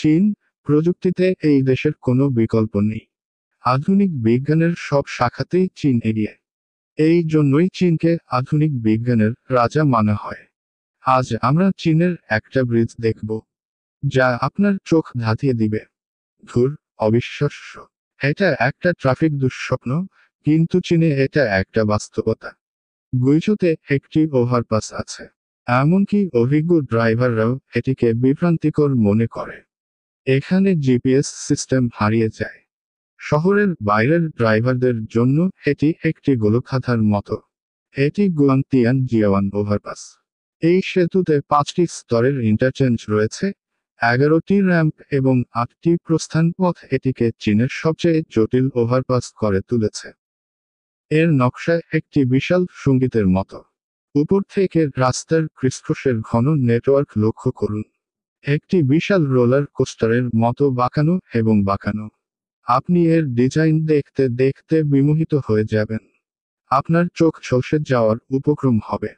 চীন প্রযুক্তিতে এই দেশের কোনো বিকল্প নেই। আধুনিক বিজ্ঞানের সব শাখাতেই চীন এগিয়ে। এই জন্যই চীনকে আধুনিক বিজ্ঞানের রাজা মানা হয়। আজ আমরা চীনের একটা ব্রিজ দেখব, যা আপনার চোখ ধাঁধিয়ে দিবে। ধুর, অবিশ্বাস্য! এটা একটা ট্রাফিক দুঃস্বপ্ন, কিন্তু চীনে এটা একটা বাস্তবতা। গুইঝুতে একটি ওভারপাস আছে। এমনকি অভিজ্ঞ ড্রাইভাররাও এটিকে বিভ্রান্তিকর মনে করে। এখানে জিপিএস সিস্টেম হারিয়ে যায়। শহরের বাইরের ড্রাইভারদের জন্য এটি একটি গোলকধাঁধার মতো। এটি গুয়াংতিয়ান জিয়াওয়ান ওভারপাস। এই সেতুতে 5টি স্তরের ইন্টারচেঞ্জ রয়েছে, 11টি র্যাম্প এবং 8টি প্রস্থান পথ এটিকে চীনের সবচেয়ে জটিল ওভারপাস করে তুলেছে। এর নকশা একটি বিশাল সঙ্গীতের মতো। উপর থেকে রাস্তার ক্রিসক্রসের ঘন নেটওয়ার্ক লক্ষ্য করুন। একটি বিশাল রোলার কোস্টারের মতো বাঁকানো এবং বাঁকানো। আপনি এর ডিজাইন দেখতে দেখতে বিমোহিত হয়ে যাবেন। আপনার চোখ ঝলসে যাওয়ার উপক্রম হবে।